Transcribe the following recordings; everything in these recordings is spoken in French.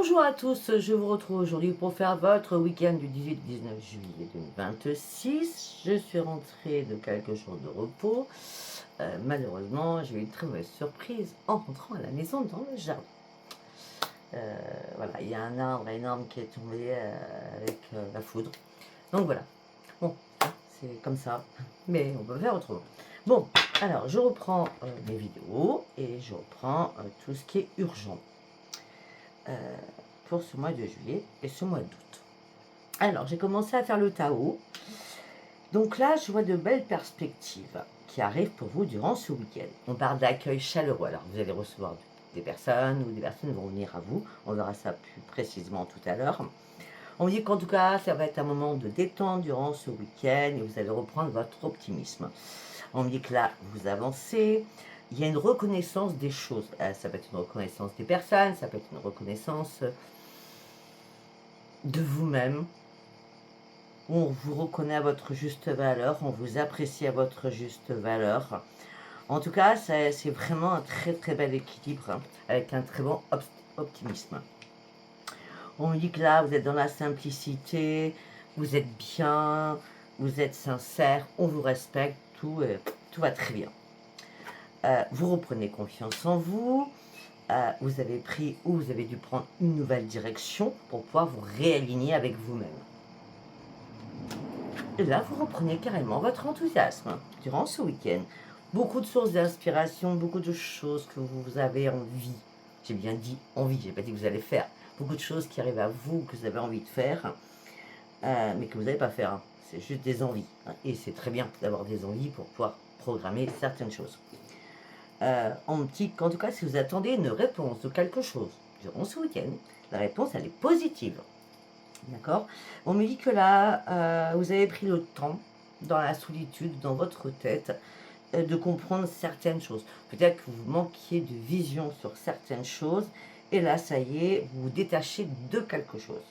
Bonjour à tous, je vous retrouve aujourd'hui pour faire votre week-end du 18-19 juillet 2026. Je suis rentrée de quelques jours de repos. Malheureusement, j'ai eu une très mauvaise surprise en rentrant à la maison dans le jardin. Voilà, il y a un arbre énorme qui est tombé avec la foudre. Donc voilà, bon, c'est comme ça, mais on peut faire autrement. Bon, alors je reprends mes vidéos et je reprends tout ce qui est urgent. Pour ce mois de juillet et ce mois d'août. Alors, j'ai commencé à faire le Tao. Donc là, je vois de belles perspectives qui arrivent pour vous durant ce week-end. On parle d'accueil chaleureux. Alors, vous allez recevoir des personnes ou des personnes vont venir à vous. On verra ça plus précisément tout à l'heure. On dit qu'en tout cas, ça va être un moment de détente durant ce week-end et vous allez reprendre votre optimisme. On me dit que là, vous avancez. Il y a une reconnaissance des choses. Ça peut être une reconnaissance des personnes, ça peut être une reconnaissance de vous-même. On vous reconnaît à votre juste valeur, on vous apprécie à votre juste valeur. En tout cas, c'est vraiment un très très bel équilibre, hein, avec un très bon optimisme. On me dit que là, vous êtes dans la simplicité, vous êtes bien, vous êtes sincère, on vous respecte, tout va très bien. Vous reprenez confiance en vous, vous avez pris ou vous avez dû prendre une nouvelle direction pour pouvoir vous réaligner avec vous-même. Et là, vous reprenez carrément votre enthousiasme durant ce week-end. Beaucoup de sources d'inspiration, beaucoup de choses que vous avez envie. J'ai bien dit envie, j'ai pas dit que vous allez faire. Beaucoup de choses qui arrivent à vous, que vous avez envie de faire, mais que vous n'allez pas faire. Hein. C'est juste des envies. Hein. Et c'est très bien d'avoir des envies pour pouvoir programmer certaines choses. On me dit qu'en tout cas, si vous attendez une réponse de quelque chose durant ce week-end, la réponse, elle est positive. D'accord? On me dit que là, vous avez pris le temps, dans la solitude, dans votre tête, de comprendre certaines choses. Peut-être que vous manquiez de vision sur certaines choses, et là, ça y est, vous vous détachez de quelque chose.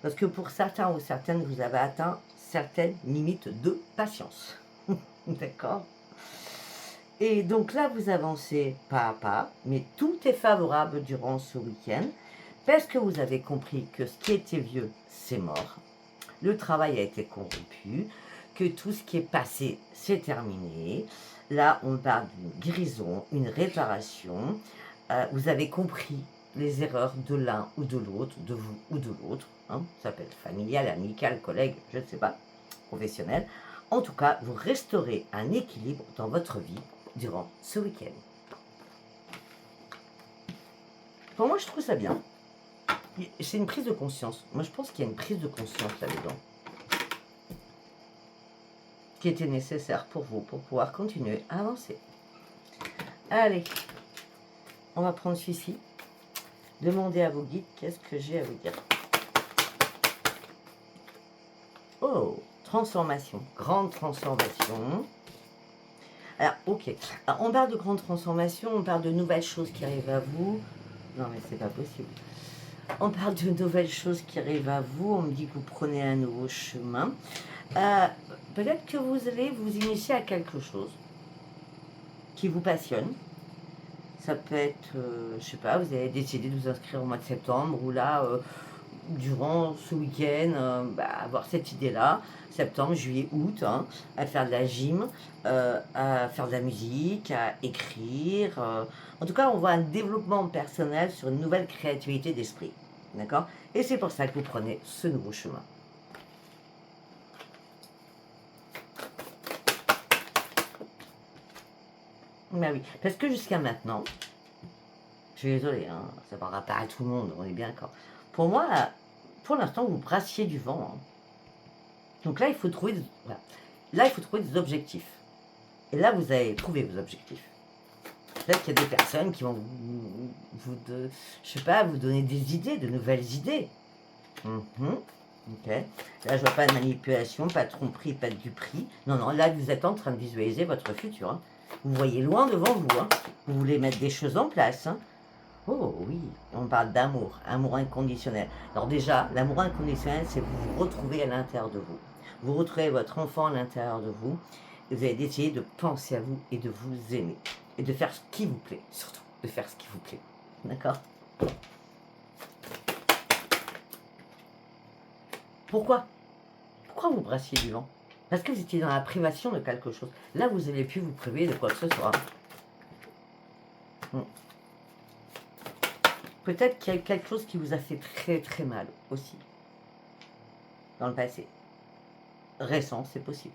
Parce que pour certains ou certaines, vous avez atteint certaines limites de patience. D'accord? Et donc là, vous avancez pas à pas, mais tout est favorable durant ce week-end. Parce que vous avez compris que ce qui était vieux, c'est mort. Le travail a été corrompu, que tout ce qui est passé, c'est terminé. Là, on parle d'une guérison, une réparation. Vous avez compris les erreurs de l'un ou de l'autre, de vous ou de l'autre. Hein. Ça peut être familial, amical, collègue, je ne sais pas, professionnel. En tout cas, vous restaurez un équilibre dans votre vie durant ce week-end. Pour moi, je trouve ça bien. C'est une prise de conscience. Moi, je pense qu'il y a une prise de conscience là-dedans qui était nécessaire pour vous, pour pouvoir continuer à avancer. Allez, on va prendre celui-ci. Demandez à vos guides qu'est-ce que j'ai à vous dire. Oh, transformation, grande transformation. Alors, ok. Alors, on parle de grande transformation, on parle de nouvelles choses qui arrivent à vous. Non, mais c'est pas possible. On parle de nouvelles choses qui arrivent à vous. On me dit que vous prenez un nouveau chemin. Peut-être que vous allez vous initier à quelque chose qui vous passionne. Ça peut être, je sais pas, vous avez décidé de vous inscrire au mois de septembre ou là, durant ce week-end, avoir cette idée-là, septembre, juillet, août, hein, à faire de la gym, à faire de la musique, à écrire. En tout cas, on voit un développement personnel sur une nouvelle créativité d'esprit. D'accord? Et c'est pour ça que vous prenez ce nouveau chemin. Ben oui, parce que jusqu'à maintenant, je suis désolée, hein, ça ne parlera pas à tout le monde, on est bien d'accord. Pour moi, pour l'instant, vous brassiez du vent. Hein. Donc là, il faut trouver, voilà. Là, il faut trouver des objectifs. Et là, vous avez trouvé vos objectifs. Peut-être qu'il y a des personnes qui vont je sais pas, vous donner des idées, de nouvelles idées. Ok. Là, je vois pas de manipulation, pas de tromperie, pas de duperie. Non, non, là, vous êtes en train de visualiser votre futur. Hein. Vous voyez loin devant vous. Hein. Vous voulez mettre des choses en place. Hein. Oh oui, on parle d'amour, amour inconditionnel. Alors déjà, l'amour inconditionnel, c'est vous vous retrouvez à l'intérieur de vous. Vous retrouvez votre enfant à l'intérieur de vous. Et vous allez essayer de penser à vous et de vous aimer. Et de faire ce qui vous plaît, surtout. De faire ce qui vous plaît. D'accord? Pourquoi? Pourquoi vous brassiez du vent? Parce que vous étiez dans la privation de quelque chose. Là, vous n'avez pu vous priver de quoi que ce soit. Peut-être qu'il y a quelque chose qui vous a fait très très mal aussi. Dans le passé. Récent, c'est possible.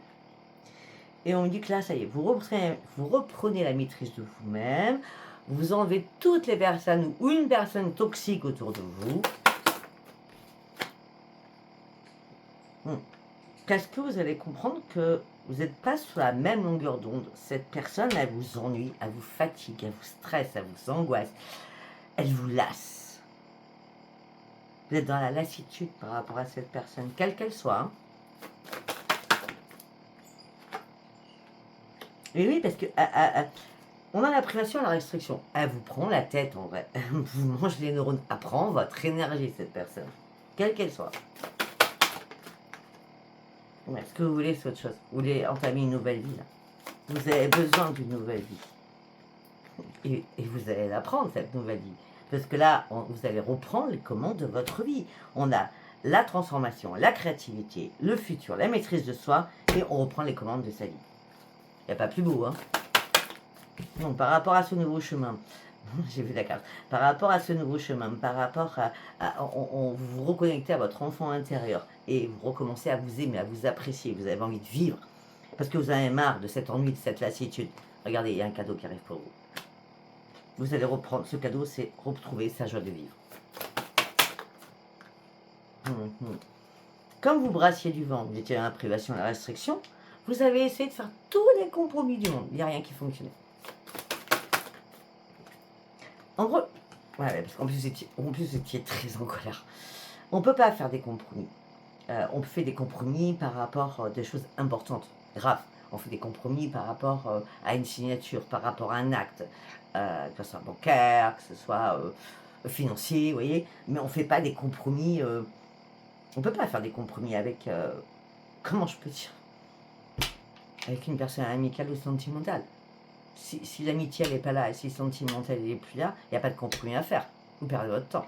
Et on me dit que là, ça y est, vous reprenez la maîtrise de vous-même, vous enlevez toutes les personnes ou une personne toxique autour de vous. Parce que vous allez comprendre que vous n'êtes pas sur la même longueur d'onde. Cette personne, elle vous ennuie, elle vous fatigue, elle vous stresse, elle vous angoisse, elle vous lasse. Vous êtes dans la lassitude par rapport à cette personne, quelle qu'elle soit. Hein. Et oui, parce que on a la privation et la restriction. Elle vous prend la tête en vrai. Elle vous mange les neurones. Elle prend votre énergie, cette personne. Quelle qu'elle soit. Ouais, ce que vous voulez, c'est autre chose. Vous voulez entamer une nouvelle vie, là. Vous avez besoin d'une nouvelle vie. Et vous allez la prendre, cette nouvelle vie. Parce que là, vous allez reprendre les commandes de votre vie. On a la transformation, la créativité, le futur, la maîtrise de soi, et on reprend les commandes de sa vie. Il n'y a pas plus beau, hein. Donc, par rapport à ce nouveau chemin, j'ai vu la carte, par rapport à ce nouveau chemin, par rapport on vous reconnectez à votre enfant intérieur et vous recommencez à vous aimer, à vous apprécier, vous avez envie de vivre, parce que vous avez marre de cet ennui, de cette lassitude. Regardez, il y a un cadeau qui arrive pour vous. Vous allez reprendre, ce cadeau, c'est retrouver sa joie de vivre. Comme vous brassiez du vent, vous étiez dans la privation et la restriction, vous avez essayé de faire tous les compromis du monde. Il n'y a rien qui fonctionnait. En gros, ouais, parce qu'en plus, vous étiez très en colère. On ne peut pas faire des compromis. On fait des compromis par rapport à des choses importantes, graves. On fait des compromis par rapport à une signature, par rapport à un acte, que ce soit bancaire, que ce soit financier, vous voyez. Mais on ne fait pas des compromis. On ne peut pas faire des compromis avec, comment je peux dire, avec une personne amicale ou sentimentale. Si l'amitié n'est pas là et si le sentimental n'est plus là, il n'y a pas de compromis à faire. Vous perdez votre temps.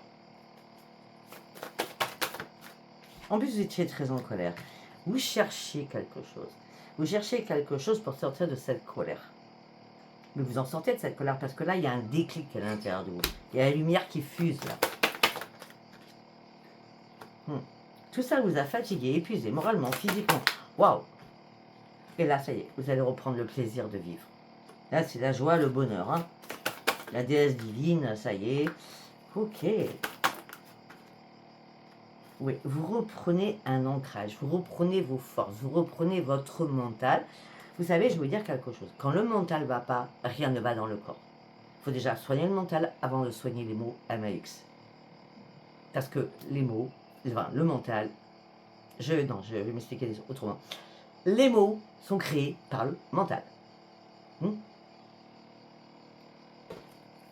En plus, vous étiez très en colère. Vous cherchiez quelque chose. Vous cherchez quelque chose pour sortir de cette colère. Mais vous en sortez de cette colère parce que là, il y a un déclic à l'intérieur de vous. Il y a la lumière qui fuse là. Tout ça vous a fatigué, épuisé, moralement, physiquement. Waouh! Et là, ça y est, vous allez reprendre le plaisir de vivre. Là, c'est la joie, le bonheur. Hein. La déesse divine, ça y est. Ok. Oui, vous reprenez un ancrage, vous reprenez vos forces, vous reprenez votre mental. Vous savez, je vais vous dire quelque chose. Quand le mental ne va pas, rien ne va dans le corps. Il faut déjà soigner le mental avant de soigner les mots MAX. Parce que les mots, enfin, le mental, je vais m'expliquer autrement. Les mots sont créés par le mental.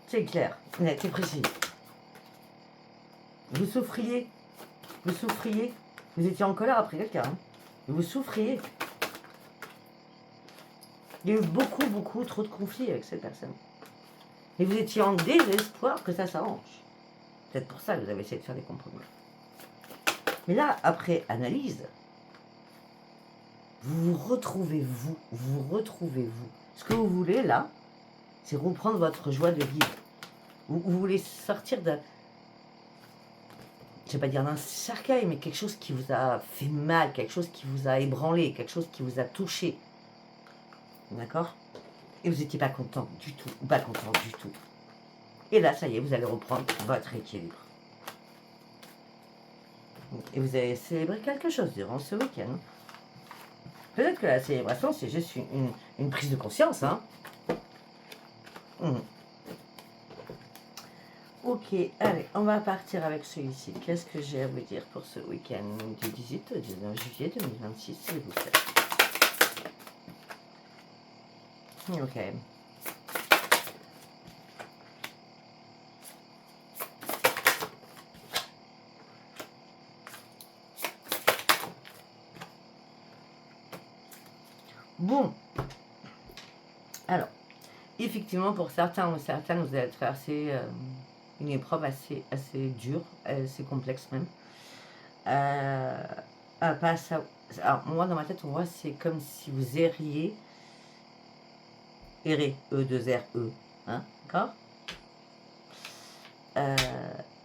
C'est clair, net et précis. Vous souffriez, vous étiez en colère après quelqu'un, hein. Vous souffriez. Il y a eu beaucoup trop de conflits avec cette personne. Et vous étiez en désespoir que ça s'arrange. Peut-être pour ça que vous avez essayé de faire des compromis. Mais là, après analyse, vous retrouvez vous. Ce que vous voulez là, c'est reprendre votre joie de vivre. Vous voulez sortir de, je ne vais pas dire d'un cercueil, mais quelque chose qui vous a fait mal, quelque chose qui vous a ébranlé, quelque chose qui vous a touché. D'accord? Et vous n'étiez pas content du tout, ou pas content du tout. Et là, ça y est, vous allez reprendre votre équilibre. Et vous allez célébrer quelque chose durant ce week-end. Peut-être que la célébration, c'est juste une prise de conscience. Hein. Ok, allez, on va partir avec celui-ci. Qu'est-ce que j'ai à vous dire pour ce week-end du 18 au 19 juillet 2026, s'il vous plaît. Ok. Bon. Alors, effectivement, pour certains ou certaines, vous allez traverser une épreuve assez dure, assez complexe même. pas ça. Alors, moi, dans ma tête, on voit, c'est comme si vous erriez. Errer, E2RE. Hein, d'accord.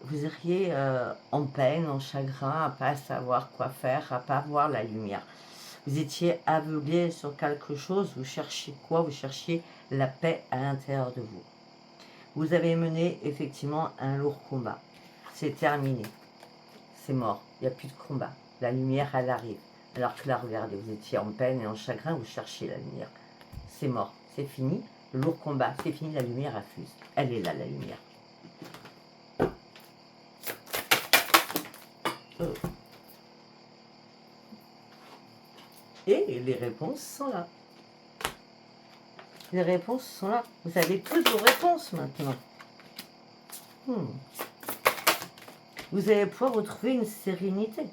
Vous erriez en peine, en chagrin, à pas savoir quoi faire, à pas voir la lumière. Vous étiez aveuglé sur quelque chose, vous cherchiez quoi? Vous cherchiez la paix à l'intérieur de vous. Vous avez mené effectivement un lourd combat. C'est terminé. C'est mort. Il n'y a plus de combat. La lumière, elle arrive. Alors que là, regardez, vous étiez en peine et en chagrin, vous cherchiez la lumière. C'est mort. C'est fini. Le lourd combat, c'est fini. La lumière affuse. Elle est là, la lumière. Et les réponses sont là. Les réponses sont là. Vous avez toutes vos réponses maintenant. Vous allez pouvoir retrouver une sérénité.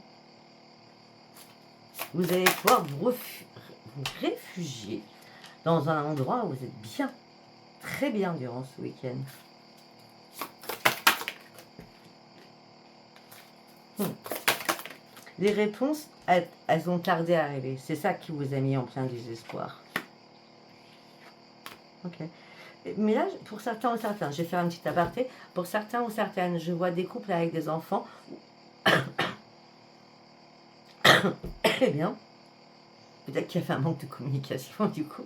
Vous allez pouvoir vous réfugier dans un endroit où vous êtes bien, très bien durant ce week-end. Les réponses, elles ont tardé à arriver. C'est ça qui vous a mis en plein désespoir. Ok. Mais là, pour certains ou certaines, je vais faire un petit aparté. Pour certains ou certaines, je vois des couples avec des enfants. Eh bien, peut-être qu'il y a fait un manque de communication du coup.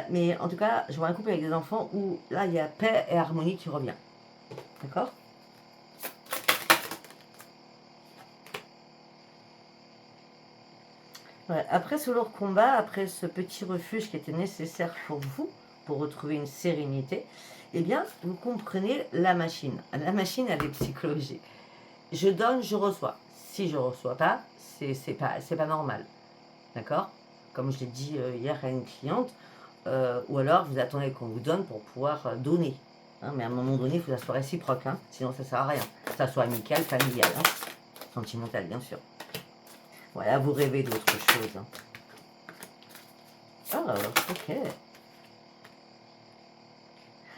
Mais en tout cas, je vois un couple avec des enfants où là, il y a paix et harmonie qui revient. D'accord? Ouais. Après ce lourd combat, après ce petit refuge qui était nécessaire pour vous, pour retrouver une sérénité, eh bien, vous comprenez la machine. La machine, elle est psychologique. Je donne, je reçois. Si je ne reçois pas, c'est pas normal. D'accord? Comme je l'ai dit hier à une cliente, ou alors vous attendez qu'on vous donne pour pouvoir donner. Hein, mais à un moment donné, il faut que ça soit réciproque, hein, sinon ça ne sert à rien. Que ça soit amical, familial, hein, sentimental, bien sûr. Voilà, vous rêvez d'autre chose. Hein. Ah, ok.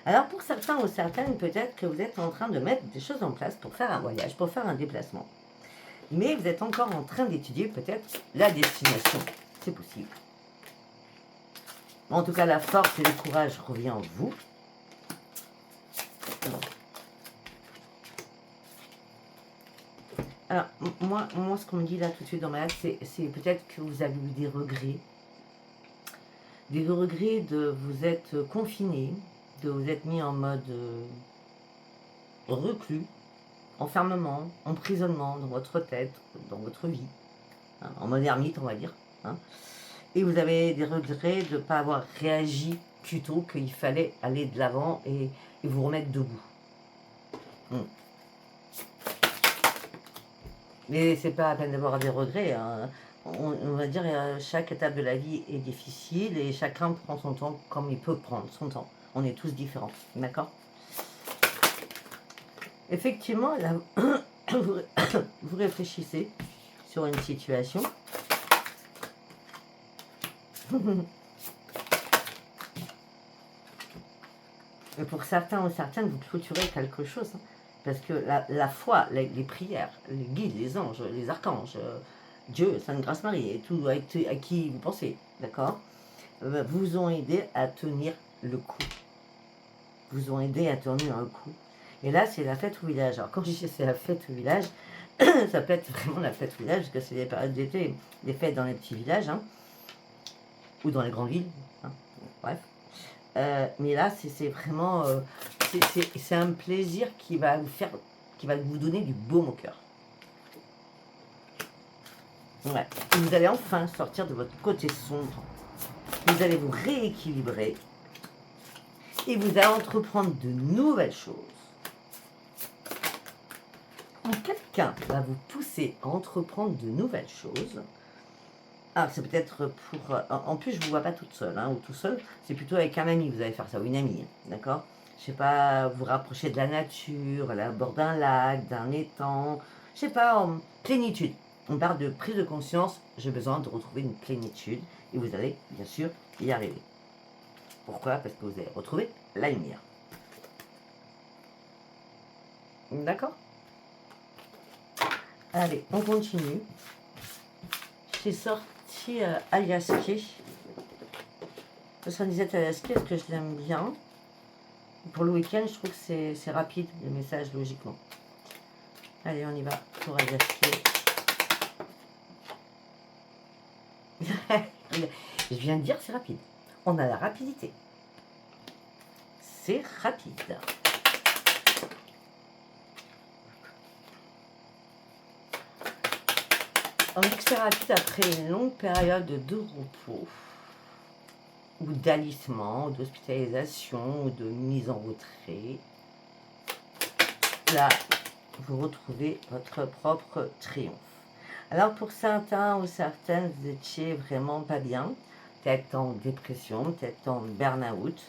Alors pour certains ou certaines, peut-être que vous êtes en train de mettre des choses en place pour faire un voyage, pour faire un déplacement. Mais vous êtes encore en train d'étudier peut-être la destination. C'est possible. En tout cas, la force et le courage revient en vous. Alors, moi, ce qu'on me dit là tout de suite dans ma tête, c'est peut-être que vous avez eu des regrets. Des regrets de vous être confiné, de vous être mis en mode reclus, enfermement, emprisonnement dans votre tête, dans votre vie, hein, en mode ermite, on va dire. Hein. Et vous avez des regrets de ne pas avoir réagi plus tôt, qu'il fallait aller de l'avant et vous remettre debout. Mais c'est pas à peine d'avoir des regrets. Hein. On va dire chaque étape de la vie est difficile et chacun prend son temps comme il peut prendre son temps. On est tous différents, d'accord? Effectivement, là, vous réfléchissez sur une situation. Et pour certains ou certaines, vous clôturez quelque chose. Hein, parce que la foi, les prières, les guides, les anges, les archanges, Dieu, Sainte Grâce Marie, et tout à qui vous pensez, d'accord, vous ont aidé à tenir le coup. Vous ont aidé à tenir un coup. Et là, c'est la fête au village. Alors, quand je dis c'est la fête au village, ça peut être vraiment la fête au village, parce que c'est des périodes d'été, des fêtes dans les petits villages, hein, ou dans les grandes villes, hein, bref. Mais là, c'est vraiment, c'est un plaisir qui va vous faire, qui va vous donner du baume au cœur. Ouais. Et vous allez enfin sortir de votre côté sombre. Vous allez vous rééquilibrer et vous allez entreprendre de nouvelles choses. Quand quelqu'un va vous pousser à entreprendre de nouvelles choses, ah, c'est peut-être pour... En plus, je ne vous vois pas toute seule, hein, ou tout seul. C'est plutôt avec un ami, vous allez faire ça, ou une amie, d'accord? Je sais pas, vous rapprocher de la nature, à bord d'un lac, d'un étang, je sais pas, en plénitude. On parle de prise de conscience, j'ai besoin de retrouver une plénitude, et vous allez, bien sûr, y arriver. Pourquoi? Parce que vous allez retrouver la lumière. D'accord? Allez, on continue. J'ai sorti Aliaské. 77 Aliaské, parce que je l'aime bien. Pour le week-end, je trouve que c'est rapide, le message, logiquement. Allez, on y va pour Aliaské. Je viens de dire, c'est rapide. On a la rapidité. C'est rapide. On dit que c'est rapide après une longue période de repos, ou d'alissement, ou d'hospitalisation, ou de mise en retrait. Là, vous retrouvez votre propre triomphe. Alors pour certains ou certaines, vous étiez vraiment pas bien, peut-être en dépression, peut-être en burn-out.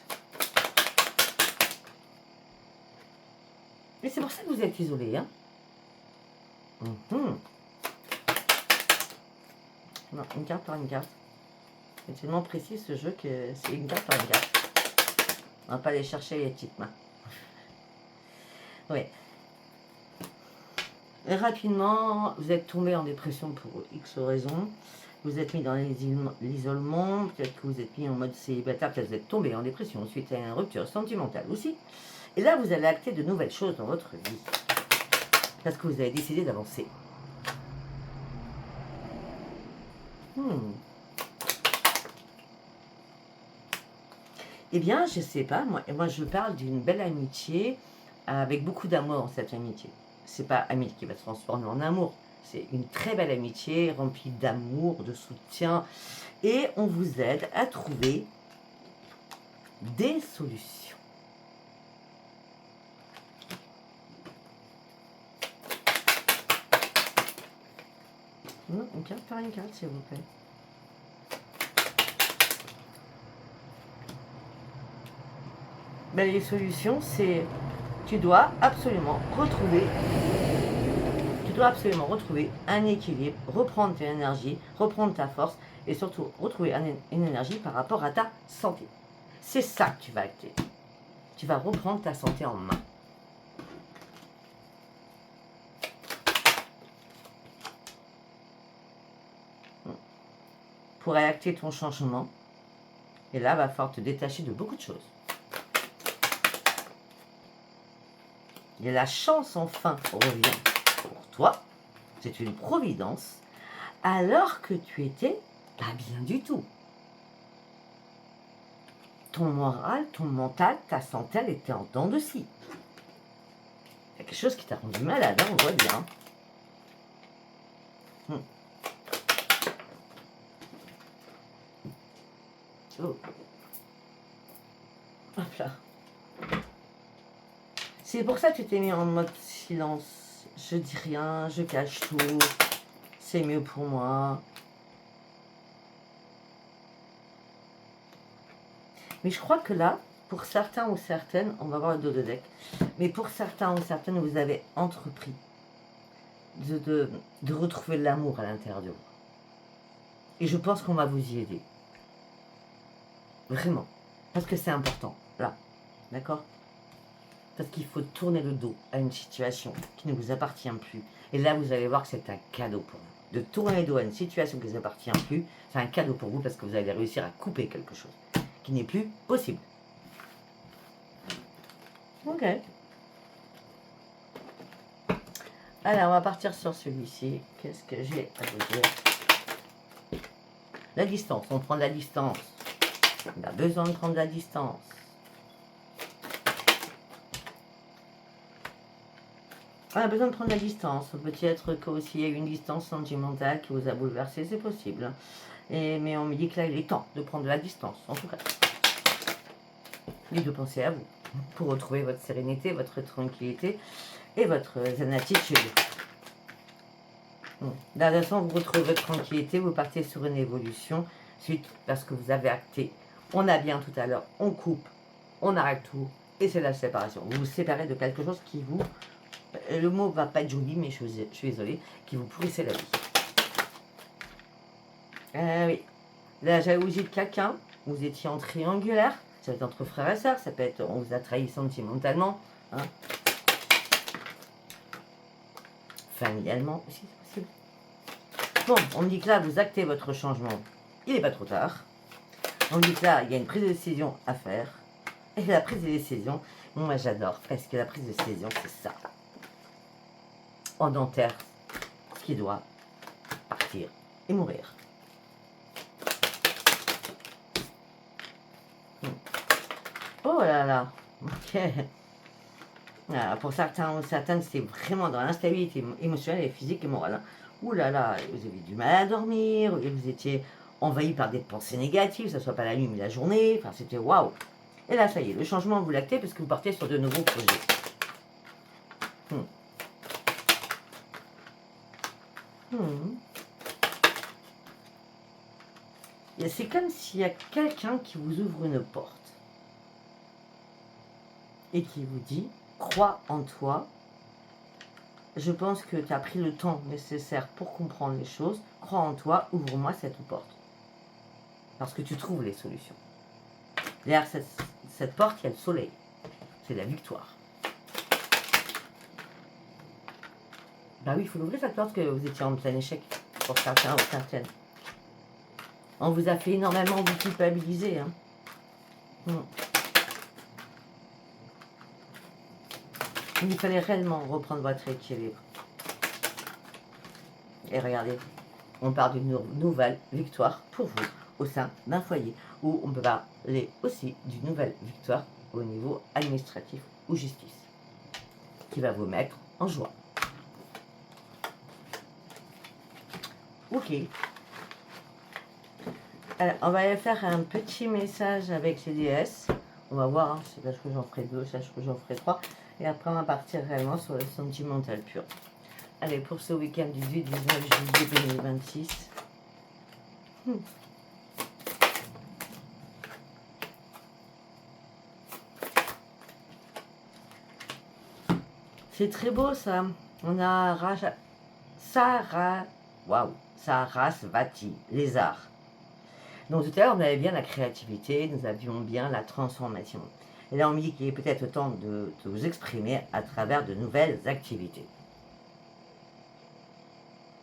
Et c'est pour ça que vous êtes isolé, hein. Non, une carte par une carte. C'est tellement précis ce jeu que c'est une carte par une carte. On va pas aller chercher les petites mains. Oui. Et rapidement, vous êtes tombé en dépression pour X raisons. Vous êtes mis dans l'isolement. Peut-être que vous êtes mis en mode célibataire. Peut-être que vous êtes tombé en dépression suite à une rupture sentimentale aussi. Et là, vous allez acter de nouvelles choses dans votre vie. Parce que vous avez décidé d'avancer. Eh bien, je sais pas, moi je parle d'une belle amitié avec beaucoup d'amour dans cette amitié. C'est pas amitié qui va se transformer en amour, c'est une très belle amitié remplie d'amour, de soutien, et on vous aide à trouver des solutions. Non, une carte par une carte, s'il vous plaît. Ben, les solutions, c'est tu dois absolument retrouver un équilibre, reprendre ton énergie, reprendre ta force et surtout retrouver une énergie par rapport à ta santé. C'est ça que tu vas acter. Tu vas reprendre ta santé en main. Pour acter ton changement, et là, il va falloir te détacher de beaucoup de choses. Et la chance enfin revient pour toi. C'est une providence. Alors que tu étais pas bien du tout. Ton moral, ton mental, ta santé, elle était en dents de scie. Il y a quelque chose qui t'a rendu malade, hein, on voit bien. Oh. Hop là. C'est pour ça que tu t'es mis en mode silence. Je dis rien, je cache tout. C'est mieux pour moi. Mais je crois que là, pour certains ou certaines, on va voir le dos de deck, mais pour certains ou certaines, vous avez entrepris de retrouver l'amour à l'intérieur de vous. Et je pense qu'on va vous y aider. Vraiment. Parce que c'est important. Là. D'accord ? Parce qu'il faut tourner le dos à une situation qui ne vous appartient plus. Et là, vous allez voir que c'est un cadeau pour vous. De tourner le dos à une situation qui ne vous appartient plus, c'est un cadeau pour vous parce que vous allez réussir à couper quelque chose qui n'est plus possible. Ok. Alors, on va partir sur celui-ci. Qu'est-ce que j'ai à vous dire? La distance. On prend de la distance. On a besoin de prendre de la distance. On a besoin de prendre la distance. Peut-être qu'aussi il y a eu une distance sentimentale qui vous a bouleversé, c'est possible. Mais on me dit que là, il est temps de prendre de la distance, en tout cas. Et de penser à vous, pour retrouver votre sérénité, votre tranquillité et votre zen attitude. De toute façon, vous retrouvez votre tranquillité, vous partez sur une évolution, suite parce que vous avez acté. On a bien tout à l'heure, on coupe, on arrête tout, et c'est la séparation. Vous vous séparez de quelque chose qui vous... Le mot va pas être joli, mais je suis désolée, qui vous pourrissait la vie. Oui. La jalousie de quelqu'un, vous étiez en triangulaire, ça peut être entre frères et sœurs, ça peut être on vous a trahi sentimentalement, hein. Familialement aussi, c'est possible. Bon, on me dit que là, vous actez votre changement. Il n'est pas trop tard. On me dit que là, il y a une prise de décision à faire. Et la prise de décision, moi j'adore, parce que la prise de décision, c'est ça. On enterre ce qui doit partir et mourir. Oh là là, ok. Alors, pour certains ou certaines, c'est vraiment dans l'instabilité émotionnelle et physique et morale. Ouh là là, vous avez du mal à dormir, et vous étiez envahi par des pensées négatives, que ce soit pas la nuit mais la journée, enfin c'était waouh. Et là, ça y est, le changement vous l'actez parce que vous partez sur de nouveaux projets. Et c'est comme s'il y a quelqu'un qui vous ouvre une porte et qui vous dit, crois en toi. Je pense que tu as pris le temps nécessaire pour comprendre les choses. Crois en toi, ouvre-moi cette porte. Parce que tu trouves les solutions. Derrière cette porte, il y a le soleil. C'est la victoire. Bah oui, il faut l'ouvrir cette porte que vous étiez en plein échec. Pour certains ou certaines. On vous a fait énormément vous culpabiliser. Il fallait réellement reprendre votre équilibre. Et regardez, on parle d'une nouvelle victoire pour vous au sein d'un foyer. Ou on peut parler aussi d'une nouvelle victoire au niveau administratif ou justice. Qui va vous mettre en joie. Ok. Alors, on va aller faire un petit message avec les déesses. On va voir, hein, c'est que j'en ferai 2, sache que j'en ferai 3. Et après, on va partir réellement sur le sentimental pur. Allez, pour ce week-end du 18-19 juillet 2026. C'est très beau ça. On a Sarasvati, lézard. Donc tout à l'heure, on avait bien la créativité, nous avions bien la transformation. Et là, on me dit qu'il est peut-être temps de vous exprimer à travers de nouvelles activités.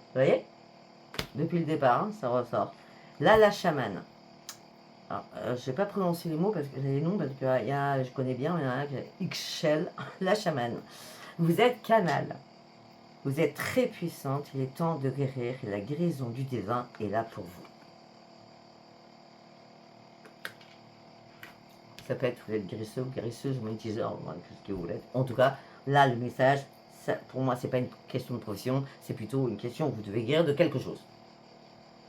Vous voyez? Depuis le départ, hein, ça ressort. Là, la chamane. Alors, je ne vais pas prononcer les mots, parce que les noms, parce que je connais bien, mais il y en a un qui est Ixchel, la chamane. Vous êtes canal. Vous êtes très puissante, il est temps de guérir, et la guérison du divin est là pour vous. Ça peut être, vous êtes guérisseur ou guérisseuse, monétiseur, ce que vous voulez. En tout cas, là, le message, ça, pour moi, c'est pas une question de profession, c'est plutôt une question où vous devez guérir de quelque chose.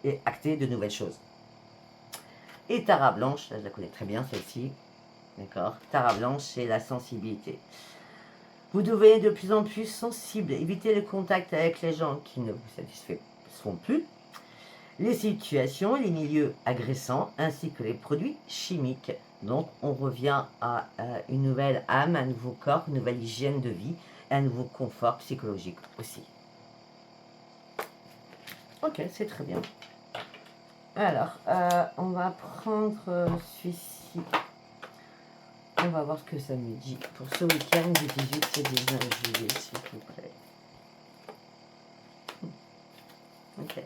Et acter de nouvelles choses. Et Tara Blanche, là, je la connais très bien, celle-ci. D'accord? Tara Blanche, c'est la sensibilité. Vous devez être de plus en plus sensible. Évitez le contact avec les gens qui ne vous satisfont plus. Les situations, les milieux agressants, ainsi que les produits chimiques. Donc, on revient à une nouvelle âme, un nouveau corps, une nouvelle hygiène de vie, un nouveau confort psychologique aussi. Ok, c'est très bien. Alors, on va prendre celui-ci. On va voir ce que ça me dit pour ce week-end du 18 et 19 juillet, s'il vous plaît. Ok.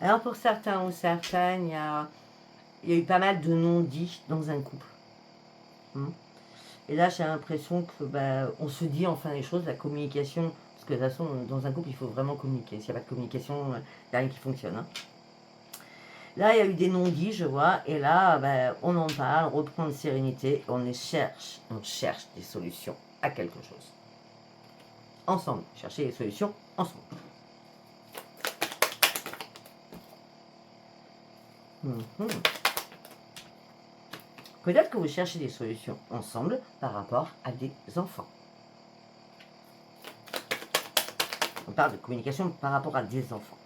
Alors pour certains ou certaines, il y a eu pas mal de non-dits dans un couple. Et là, j'ai l'impression que on se dit enfin les choses, la communication, parce que de toute façon, dans un couple, il faut vraiment communiquer. S'il n'y a pas de communication, il n'y a rien qui fonctionne. Là, il y a eu des non-dits, je vois, et là, on en parle, on reprend de sérénité, on cherche des solutions à quelque chose. Ensemble, chercher des solutions ensemble. Peut-être que vous cherchez des solutions ensemble par rapport à des enfants. On parle de communication par rapport à des enfants.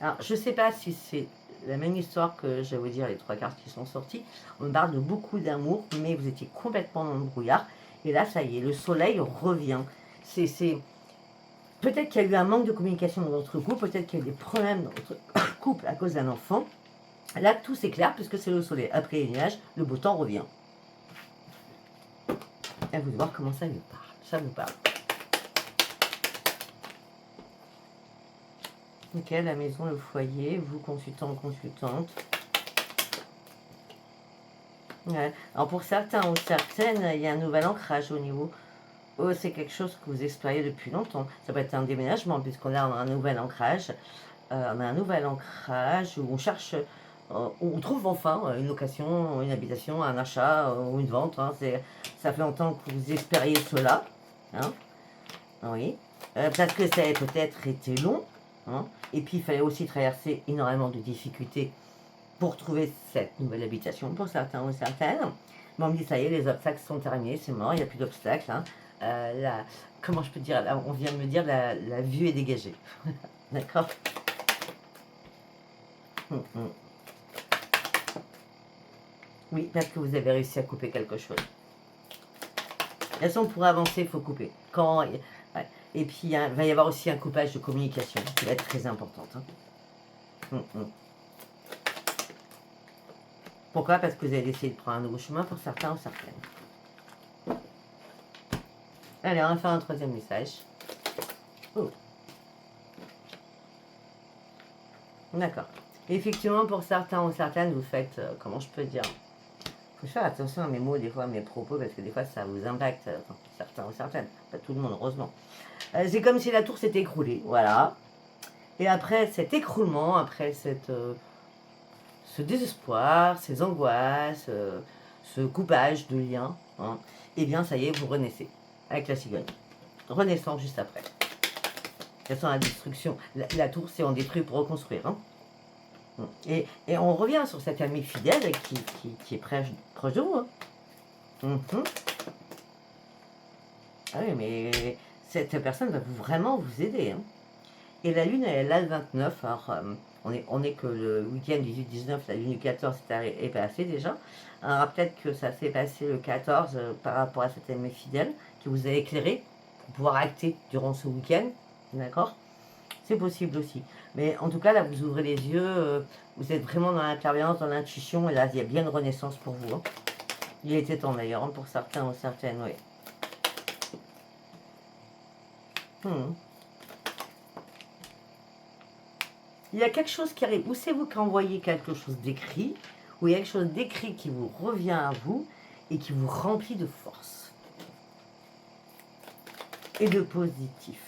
Alors, je ne sais pas si c'est la même histoire que je vais vous dire les 3 cartes qui sont sorties. On parle de beaucoup d'amour, mais vous étiez complètement dans le brouillard. Et là, ça y est, le soleil revient. c'est peut-être qu'il y a eu un manque de communication dans votre couple, peut-être qu'il y a eu des problèmes dans votre couple à cause d'un enfant. Là, tout s'éclaire puisque c'est le soleil. Après les nuages, le beau temps revient. À vous de voir comment ça vous parle. Ça vous parle. Ok, la maison, le foyer, vous, consultant ou consultante. Ouais. Alors pour certains ou certaines, il y a un nouvel ancrage au niveau. Oh, c'est quelque chose que vous explorez depuis longtemps. Ça peut être un déménagement puisqu'on a un nouvel ancrage. On a un nouvel ancrage où on cherche, où on trouve enfin une location, une habitation, un achat ou une vente. Hein. Ça fait longtemps que vous espériez cela. Hein. Oui. Parce que ça a peut-être été long. Hein. Et puis il fallait aussi traverser énormément de difficultés pour trouver cette nouvelle habitation pour certains ou certaines. Mais on me dit ça y est, les obstacles sont terminés, c'est mort, il n'y a plus d'obstacles. Hein. Comment je peux dire, là, on vient de me dire la vue est dégagée. D'accord. Oui, parce que vous avez réussi à couper quelque chose. De toute façon, pour avancer, il faut couper. Ouais. Et puis, il va y avoir aussi un coupage de communication qui va être très importante. Hein. Pourquoi? Parce que vous avez décidé de prendre un nouveau chemin pour certains ou certaines. Allez, on va faire un troisième message. Oh. D'accord. Effectivement, pour certains ou certaines, vous faites, comment je peux dire, il faut faire attention à mes mots, des fois, à mes propos, parce que des fois, ça vous impacte, certains ou certaines. Pas tout le monde, heureusement. C'est comme si la tour s'était écroulée, voilà. Et après cet écroulement, après ce désespoir, ces angoisses, ce coupage de liens, hein, eh bien, ça y est, vous renaissez avec la cigogne. Renaissance juste après. De toute façon, la destruction, la tour, c'est on détruit pour reconstruire. Hein. Et on revient sur cet ami fidèle qui est proche de vous. Hein. Ah oui, mais cette personne va vraiment vous aider. Hein. Et la lune, elle est là le 29. Alors, on est que le week-end 18-19, la lune du 14 est passée déjà. Alors, peut-être que ça s'est passé le 14 par rapport à cet ami fidèle qui vous a éclairé pour pouvoir acter durant ce week-end. D'accord? C'est possible aussi. Mais en tout cas, là, vous ouvrez les yeux, vous êtes vraiment dans l'intervenance, dans l'intuition, et là, il y a bien une renaissance pour vous. Hein. Il était temps d'ailleurs, hein, pour certains ou certaines, oui. Il y a quelque chose qui arrive. Ou c'est vous qui envoyez quelque chose d'écrit, ou il y a quelque chose d'écrit qui vous revient à vous et qui vous remplit de force et de positif.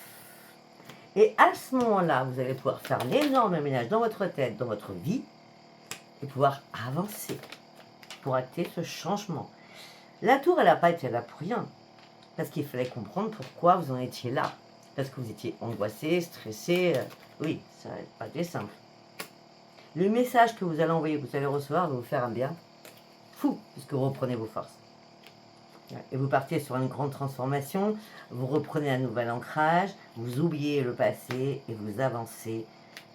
Et à ce moment-là, vous allez pouvoir faire l'énorme ménage dans votre tête, dans votre vie, et pouvoir avancer pour acter ce changement. La tour, elle n'a pas été là pour rien, parce qu'il fallait comprendre pourquoi vous en étiez là. Parce que vous étiez angoissé, stressé. Oui, ça n'a pas été simple. Le message que vous allez envoyer, que vous allez recevoir, va vous faire un bien fou, puisque vous reprenez vos forces. Et vous partez sur une grande transformation, vous reprenez un nouvel ancrage, vous oubliez le passé et vous avancez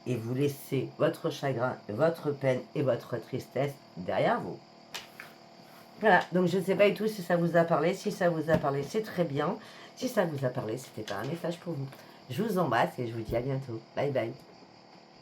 et vous laissez votre chagrin, votre peine et votre tristesse derrière vous. Voilà, donc je ne sais pas du tout si ça vous a parlé. Si ça vous a parlé, c'est très bien. Si ça vous a parlé, c'était pas un message pour vous. Je vous embrasse et je vous dis à bientôt. Bye bye.